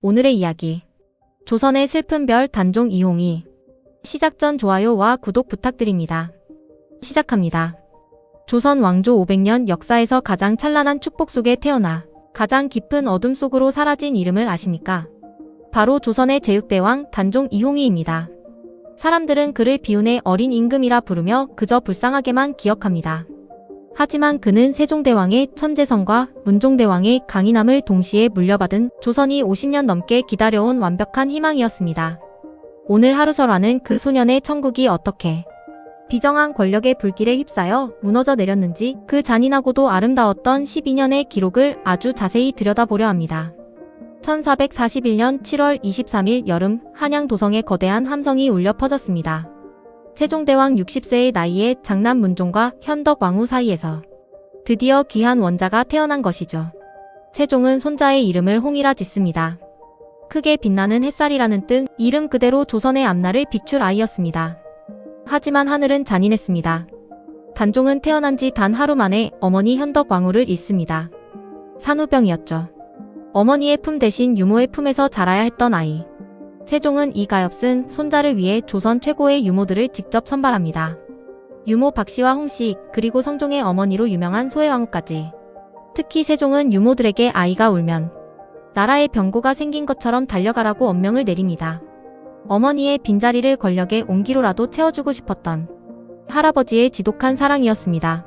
오늘의 이야기. 조선의 슬픈 별 단종 이홍이. 시작 전 좋아요와 구독 부탁드립니다. 시작합니다. 조선 왕조 500년 역사에서 가장 찬란한 축복 속에 태어나 가장 깊은 어둠 속으로 사라진 이름을 아십니까? 바로 조선의 제육대왕 단종 이홍이입니다. 사람들은 그를 비운의 어린 임금이라 부르며 그저 불쌍하게만 기억합니다. 하지만 그는 세종대왕의 천재성과 문종대왕의 강인함을 동시에 물려받은 조선이 50년 넘게 기다려온 완벽한 희망이었습니다. 오늘 하루설화는 그 소년의 천국이 어떻게 비정한 권력의 불길에 휩싸여 무너져 내렸는지, 그 잔인하고도 아름다웠던 12년의 기록을 아주 자세히 들여다보려 합니다. 1441년 7월 23일 여름, 한양 도성에 거대한 함성이 울려 퍼졌습니다. 세종대왕 60세의 나이에 장남 문종과 현덕 왕후 사이에서 드디어 귀한 원자가 태어난 것이죠. 세종은 손자의 이름을 홍이라 짓습니다. 크게 빛나는 햇살이라는 뜻, 이름 그대로 조선의 앞날을 비출 아이였습니다. 하지만 하늘은 잔인했습니다. 단종은 태어난 지 단 하루 만에 어머니 현덕 왕후를 잃습니다. 산후병이었죠. 어머니의 품 대신 유모의 품에서 자라야 했던 아이. 세종은 이 가엾은 손자를 위해 조선 최고의 유모들을 직접 선발합니다. 유모 박씨와 홍씨, 그리고 성종의 어머니로 유명한 소혜왕후까지. 특히 세종은 유모들에게 아이가 울면 나라에 병고가 생긴 것처럼 달려가라고 엄명을 내립니다. 어머니의 빈자리를 권력의 온기로라도 채워주고 싶었던 할아버지의 지독한 사랑이었습니다.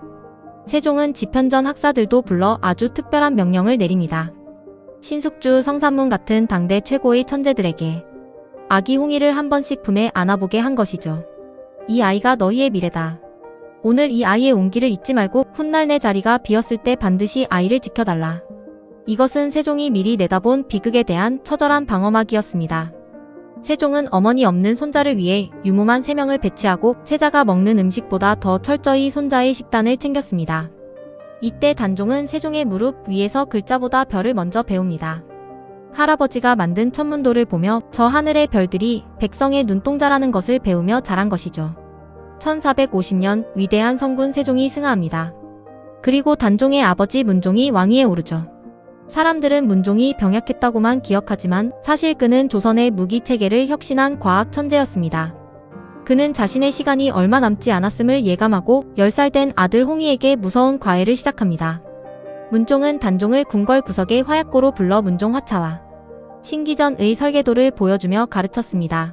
세종은 집현전 학사들도 불러 아주 특별한 명령을 내립니다. 신숙주, 성삼문 같은 당대 최고의 천재들에게 아기 홍이를 한 번씩 품에 안아보게 한 것이죠. 이 아이가 너희의 미래다. 오늘 이 아이의 온기를 잊지 말고 훗날 내 자리가 비었을 때 반드시 아이를 지켜달라. 이것은 세종이 미리 내다본 비극에 대한 처절한 방어막이었습니다. 세종은 어머니 없는 손자를 위해 유모만 3명을 배치하고 세자가 먹는 음식보다 더 철저히 손자의 식단을 챙겼습니다. 이때 단종은 세종의 무릎 위에서 글자보다 별을 먼저 배웁니다. 할아버지가 만든 천문도를 보며 저 하늘의 별들이 백성의 눈동자라는 것을 배우며 자란 것이죠. 1450년 위대한 성군 세종이 승하합니다. 그리고 단종의 아버지 문종이 왕위에 오르죠. 사람들은 문종이 병약했다고만 기억하지만 사실 그는 조선의 무기체계를 혁신한 과학 천재였습니다. 그는 자신의 시간이 얼마 남지 않았음을 예감하고 10살 된 아들 홍이에게 무서운 과외를 시작합니다. 문종은 단종을 궁궐 구석의 화약고로 불러 문종 화차와 신기전의 설계도를 보여주며 가르쳤습니다.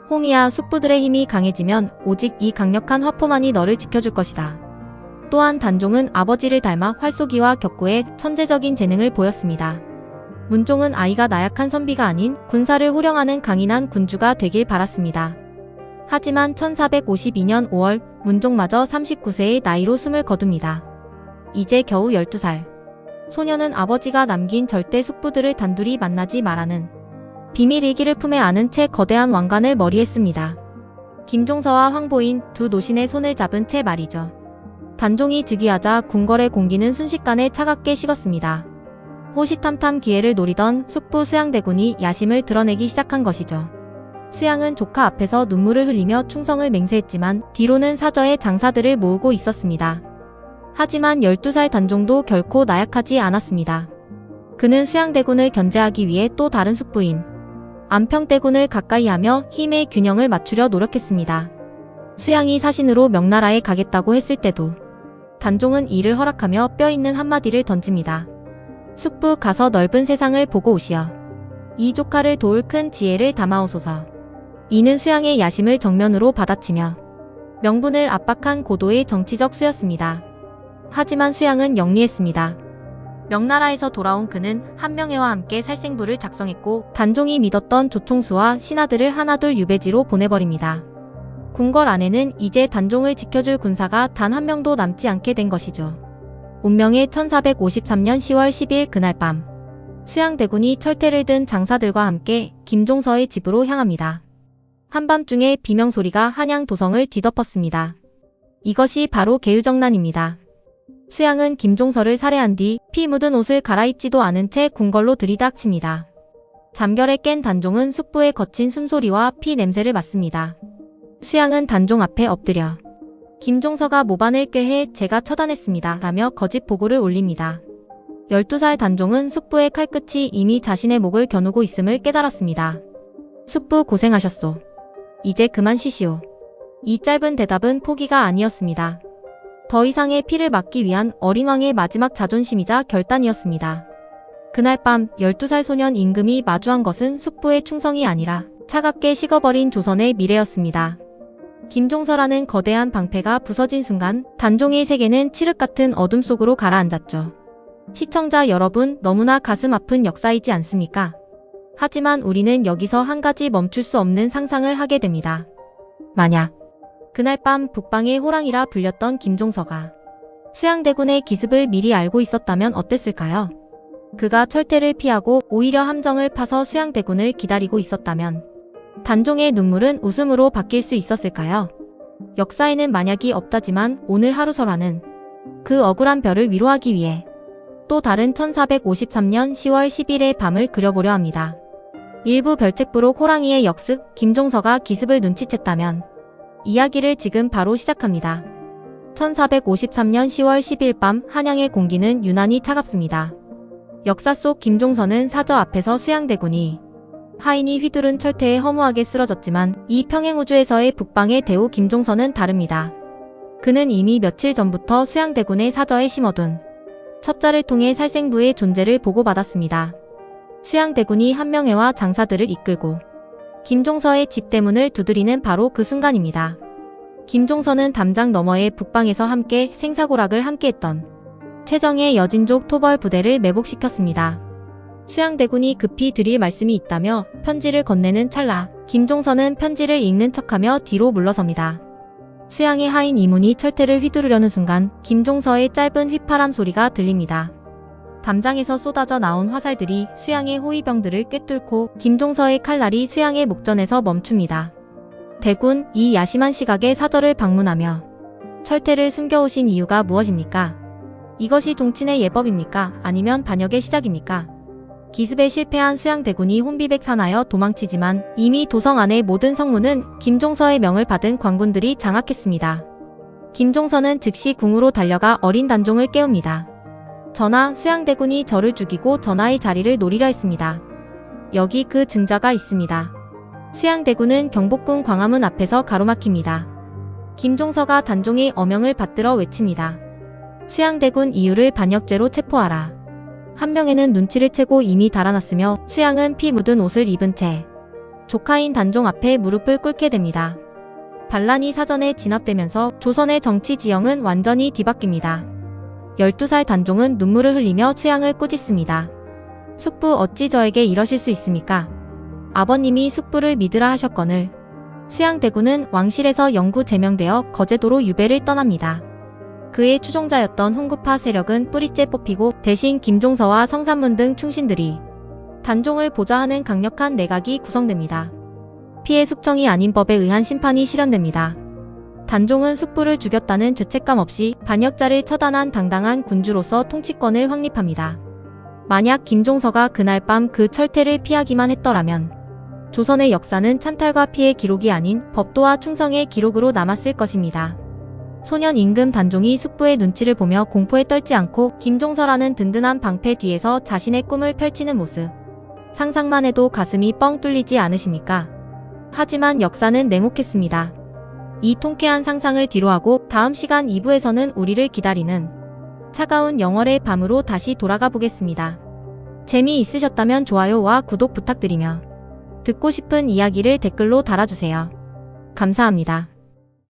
홍이야, 숙부들의 힘이 강해지면 오직 이 강력한 화포만이 너를 지켜줄 것이다. 또한 단종은 아버지를 닮아 활쏘기와 격구에 천재적인 재능을 보였습니다. 문종은 아이가 나약한 선비가 아닌 군사를 호령하는 강인한 군주가 되길 바랐습니다. 하지만 1452년 5월 문종마저 39세의 나이로 숨을 거둡니다. 이제 겨우 12살. 소녀는 아버지가 남긴 절대 숙부들을 단둘이 만나지 말라는 비밀 일기를 품에 안은 채 거대한 왕관을 머리에 씁니다. 김종서와 황보인 두 노신의 손을 잡은 채 말이죠. 단종이 즉위하자 궁궐의 공기는 순식간에 차갑게 식었습니다. 호시탐탐 기회를 노리던 숙부 수양대군이 야심을 드러내기 시작한 것이죠. 수양은 조카 앞에서 눈물을 흘리며 충성을 맹세했지만 뒤로는 사저의 장사들을 모으고 있었습니다. 하지만 12살 단종도 결코 나약하지 않았습니다. 그는 수양대군을 견제하기 위해 또 다른 숙부인 안평대군을 가까이 하며 힘의 균형을 맞추려 노력했습니다. 수양이 사신으로 명나라에 가겠다고 했을 때도 단종은 이를 허락하며 뼈있는 한마디를 던집니다. 숙부, 가서 넓은 세상을 보고 오시어 이 조카를 도울 큰 지혜를 담아오소서. 이는 수양의 야심을 정면으로 받아치며 명분을 압박한 고도의 정치적 수였습니다. 하지만 수양은 영리했습니다. 명나라에서 돌아온 그는 한명회와 함께 살생부를 작성했고 단종이 믿었던 조총수와 신하들을 하나둘 유배지로 보내버립니다. 궁궐 안에는 이제 단종을 지켜줄 군사가 단 한 명도 남지 않게 된 것이죠. 운명의 1453년 10월 10일 그날 밤, 수양대군이 철퇴를 든 장사들과 함께 김종서의 집으로 향합니다. 한밤중에 비명소리가 한양 도성을 뒤덮었습니다. 이것이 바로 계유정난입니다. 수양은 김종서를 살해한 뒤 피 묻은 옷을 갈아입지도 않은 채 궁궐로 들이닥칩니다. 잠결에 깬 단종은 숙부의 거친 숨소리와 피 냄새를 맡습니다. 수양은 단종 앞에 엎드려 김종서가 모반을 꾀해 제가 처단했습니다 라며 거짓 보고를 올립니다. 12살 단종은 숙부의 칼끝이 이미 자신의 목을 겨누고 있음을 깨달았습니다. 숙부 고생하셨소. 이제 그만 쉬시오. 이 짧은 대답은 포기가 아니었습니다. 더 이상의 피를 막기 위한 어린 왕의 마지막 자존심이자 결단이었습니다. 그날 밤 12살 소년 임금이 마주한 것은 숙부의 충성이 아니라 차갑게 식어버린 조선의 미래였습니다. 김종서라는 거대한 방패가 부서진 순간 단종의 세계는 칠흑 같은 어둠 속으로 가라앉았죠. 시청자 여러분, 너무나 가슴 아픈 역사이지 않습니까? 하지만 우리는 여기서 한 가지 멈출 수 없는 상상을 하게 됩니다. 만약 그날 밤 북방의 호랑이라 불렸던 김종서가 수양대군의 기습을 미리 알고 있었다면 어땠을까요? 그가 철퇴를 피하고 오히려 함정을 파서 수양대군을 기다리고 있었다면 단종의 눈물은 웃음으로 바뀔 수 있었을까요? 역사에는 만약이 없다지만 오늘 하루설화는 그 억울한 별을 위로하기 위해 또 다른 1453년 10월 10일의 밤을 그려보려 합니다. 일부 별책부록 호랑이의 역습, 김종서가 기습을 눈치챘다면 이야기를 지금 바로 시작합니다. 1453년 10월 10일 밤 한양의 공기는 유난히 차갑습니다. 역사 속 김종서는 사저 앞에서 수양대군이 하인이 휘두른 철퇴에 허무하게 쓰러졌지만 이 평행우주에서의 북방의 대우 김종서는 다릅니다. 그는 이미 며칠 전부터 수양대군의 사저에 심어둔 첩자를 통해 살생부의 존재를 보고받았습니다. 수양대군이 한명회와 장사들을 이끌고 김종서의 집 대문을 두드리는 바로 그 순간입니다. 김종서는 담장 너머의 북방에서 함께 생사고락을 함께했던 최정예 여진족 토벌 부대를 매복시켰습니다. 수양대군이 급히 드릴 말씀이 있다며 편지를 건네는 찰나 김종서는 편지를 읽는 척하며 뒤로 물러섭니다. 수양의 하인 이문이 철퇴를 휘두르려는 순간 김종서의 짧은 휘파람 소리가 들립니다. 담장에서 쏟아져 나온 화살들이 수양의 호위병들을 꿰뚫고 김종서의 칼날이 수양의 목전에서 멈춥니다. 대군, 이 야심한 시각에 사저를 방문하며 철퇴를 숨겨오신 이유가 무엇입니까? 이것이 종친의 예법입니까? 아니면 반역의 시작입니까? 기습에 실패한 수양대군이 혼비백산하여 도망치지만 이미 도성 안의 모든 성문은 김종서의 명을 받은 관군들이 장악했습니다. 김종서는 즉시 궁으로 달려가 어린 단종을 깨웁니다. 전하, 수양대군이 저를 죽이고 전하의 자리를 노리려 했습니다. 여기 그 증자가 있습니다. 수양대군은 경복궁 광화문 앞에서 가로막힙니다. 김종서가 단종의 어명을 받들어 외칩니다. 수양대군 이유를 반역죄로 체포하라. 한명에는 눈치를 채고 이미 달아났으며 수양은 피 묻은 옷을 입은 채 조카인 단종 앞에 무릎을 꿇게 됩니다. 반란이 사전에 진압되면서 조선의 정치 지형은 완전히 뒤바뀝니다. 12살 단종은 눈물을 흘리며 수양을 꾸짖습니다. 숙부, 어찌 저에게 이러실 수 있습니까? 아버님이 숙부를 믿으라 하셨거늘. 수양대군은 왕실에서 영구 제명되어 거제도로 유배를 떠납니다. 그의 추종자였던 훈구파 세력은 뿌리째 뽑히고 대신 김종서와 성산문 등 충신들이 단종을 보좌하는 강력한 내각이 구성됩니다. 피해 숙청이 아닌 법에 의한 심판이 실현됩니다. 단종은 숙부를 죽였다는 죄책감 없이 반역자를 처단한 당당한 군주로서 통치권을 확립합니다. 만약 김종서가 그날 밤 그 철퇴를 피하기만 했더라면 조선의 역사는 찬탈과 피해 기록이 아닌 법도와 충성의 기록으로 남았을 것입니다. 소년 임금 단종이 숙부의 눈치를 보며 공포에 떨지 않고 김종서라는 든든한 방패 뒤에서 자신의 꿈을 펼치는 모습. 상상만 해도 가슴이 뻥 뚫리지 않으십니까? 하지만 역사는 냉혹했습니다. 이 통쾌한 상상을 뒤로하고 다음 시간 2부에서는 우리를 기다리는 차가운 영월의 밤으로 다시 돌아가 보겠습니다. 재미있으셨다면 좋아요와 구독 부탁드리며 듣고 싶은 이야기를 댓글로 달아주세요. 감사합니다.